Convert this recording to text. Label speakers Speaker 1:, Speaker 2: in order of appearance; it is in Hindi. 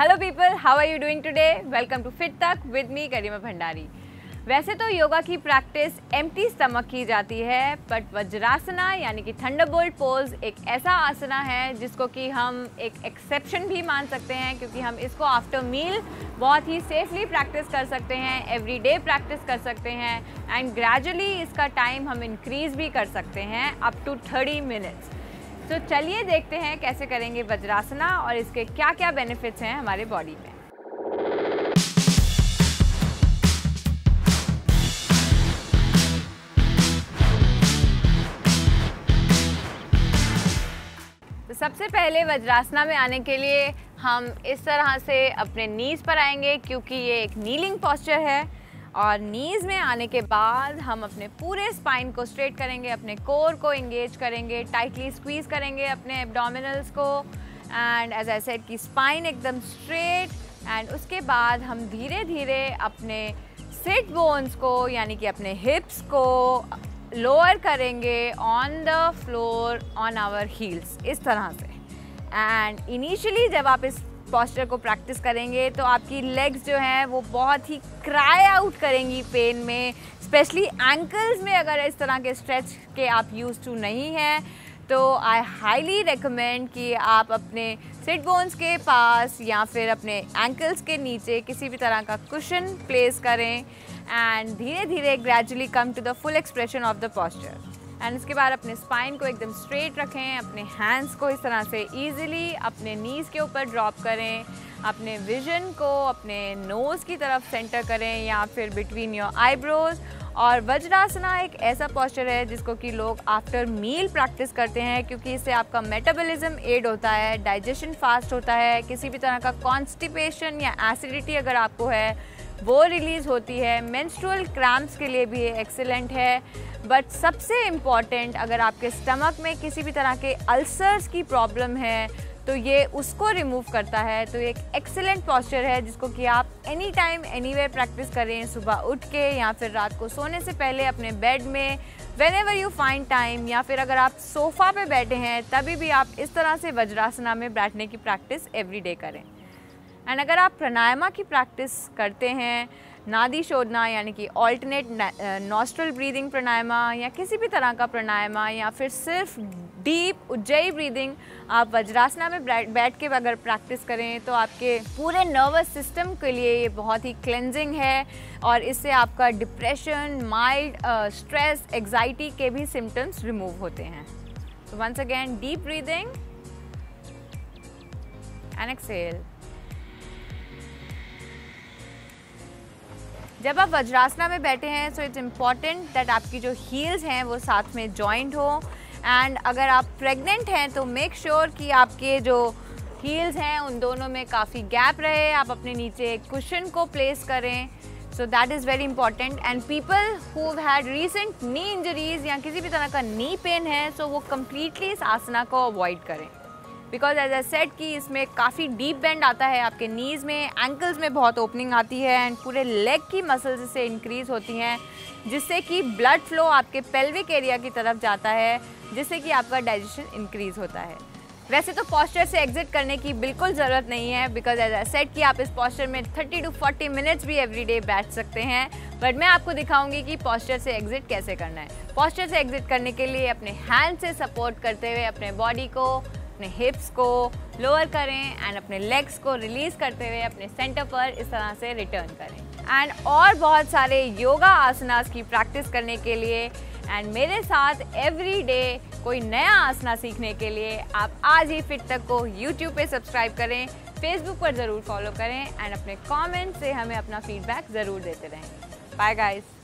Speaker 1: Hello people, how are you doing today? Welcome to fit Tak with me Garima Bhandari. वैसे तो योगा की प्रैक्टिस एम्प्टी स्टमक की जाती है, बट वज्रासना यानी कि थंडरबोल्ट पोज एक ऐसा आसना है जिसको कि हम एक एक्सेप्शन भी मान सकते हैं, क्योंकि हम इसको आफ्टर मील बहुत ही सेफली प्रैक्टिस कर सकते हैं, एवरीडे प्रैक्टिस कर सकते हैं एंड ग्रेजुअली इसका टाइम हम इंक्रीज़ भी कर सकते हैं अप टू 30 मिनट्स। तो चलिए देखते हैं कैसे करेंगे वज्रासना और इसके क्या क्या बेनिफिट्स हैं हमारे बॉडी में। तो सबसे पहले वज्रासना में आने के लिए हम इस तरह से अपने नीज़ पर आएंगे, क्योंकि ये एक नीलिंग पोस्चर है। और नीज़ में आने के बाद हम अपने पूरे स्पाइन को स्ट्रेट करेंगे, अपने कोर को एंगेज करेंगे, टाइटली स्क्वीज़ करेंगे अपने एब्डोमिनल्स को एंड एज आई सेड की स्पाइन एकदम स्ट्रेट। एंड उसके बाद हम धीरे धीरे अपने सिट बोन्स को यानी कि अपने हिप्स को लोअर करेंगे on the floor on our heels, इस तरह से। एंड इनिशियली जब आप इस पोस्चर को प्रैक्टिस करेंगे तो आपकी लेग्स जो हैं वो बहुत ही क्राई आउट करेंगी पेन में, स्पेशली एंकल्स में। अगर इस तरह के स्ट्रेच के आप यूज टू नहीं हैं तो आई हाईली रिकमेंड कि आप अपने सिट बोन्स के पास या फिर अपने एंकल्स के नीचे किसी भी तरह का कुशन प्लेस करें एंड धीरे धीरे gradually come to the full expression of the posture. And इसके बाद अपने स्पाइन को एकदम स्ट्रेट रखें, अपने हैंड्स को इस तरह से ईजिली अपने नीज़ के ऊपर ड्रॉप करें, अपने विजन को अपने नोज़ की तरफ सेंटर करें या फिर बिटवीन योर आईब्रोज। और वज्रासना एक ऐसा पोस्चर है जिसको कि लोग आफ्टर मील प्रैक्टिस करते हैं, क्योंकि इससे आपका मेटाबॉलिज्म एड होता है, डाइजेशन फास्ट होता है, किसी भी तरह का कॉन्स्टिपेशन या एसिडिटी अगर आपको है वो रिलीज़ होती है। मेंस्ट्रुअल क्रैम्प्स के लिए भी ये एक्सीलेंट है। बट सबसे इम्पॉर्टेंट, अगर आपके स्टमक में किसी भी तरह के अल्सर्स की प्रॉब्लम है तो ये उसको रिमूव करता है। तो एक एक्सीलेंट पोस्चर है जिसको कि आप एनी टाइम एनीवेयर प्रैक्टिस करें, सुबह उठ के या फिर रात को सोने से पहले अपने बेड में, व्हेनेवर यू फाइंड टाइम, या फिर अगर आप सोफ़ा पे बैठे हैं तभी भी आप इस तरह से वज्रासना में बैठने की प्रैक्टिस एवरीडे करें। एंड अगर आप प्राणायामा की प्रैक्टिस करते हैं, नादी शोधना यानी कि ऑल्टरनेट नॉस्ट्रल ब्रीदिंग प्राणायामा या किसी भी तरह का प्राणायामा, या फिर सिर्फ डीप उज्जयी ब्रीदिंग आप वज्रासना में बैठ के अगर प्रैक्टिस करें तो आपके पूरे नर्वस सिस्टम के लिए ये बहुत ही क्लेंजिंग है और इससे आपका डिप्रेशन, माइल्ड स्ट्रेस, एग्जाइटी के भी सिम्टम्स रिमूव होते हैं। तो once again deep breathing and exhale. जब आप वज्रासना में बैठे हैं सो इट्स इम्पॉर्टेंट दैट आपकी जो हील्स हैं वो साथ में जॉइंट हो। एंड अगर आप प्रेग्नेंट हैं तो मेक श्योर कि आपके जो हील्स हैं उन दोनों में काफ़ी गैप रहे, आप अपने नीचे एक कुशन को प्लेस करें। So that is very important. And people who had recent knee injuries या किसी भी तरह का नी पेन है सो वो कम्प्लीटली इस आसना को अवॉइड करें, बिकॉज एज आई सेड कि इसमें काफ़ी डीप बेंड आता है आपके नीज़ में, एंकल्स में बहुत ओपनिंग आती है एंड पूरे लेग की मसल्स इससे इंक्रीज़ होती हैं, जिससे कि ब्लड फ्लो आपके पेल्विक एरिया की तरफ जाता है, जिससे कि आपका डाइजेशन इंक्रीज़ होता है। वैसे तो पोस्चर से एग्जिट करने की बिल्कुल ज़रूरत नहीं है, बिकॉज एज आई सेड कि आप इस पोस्चर में 30 to 40 मिनट्स भी एवरीडे बैठ सकते हैं। बट मैं आपको दिखाऊंगी कि पोस्चर से एग्जिट कैसे करना है। पोस्चर से एग्जिट करने के लिए अपने हैंड से सपोर्ट करते हुए अपने बॉडी को, अपने हिप्स को लोअर करें एंड अपने लेग्स को रिलीज़ करते हुए अपने सेंटर पर इस तरह से रिटर्न करें। एंड और बहुत सारे योगा आसनास की प्रैक्टिस करने के लिए एंड मेरे साथ एवरी डे कोई नया आसना सीखने के लिए आप आज ही फिट तक को YouTube पे सब्सक्राइब करें, फेसबुक पर ज़रूर फॉलो करें एंड अपने कमेंट से हमें अपना फीडबैक ज़रूर देते रहें। Bye guys.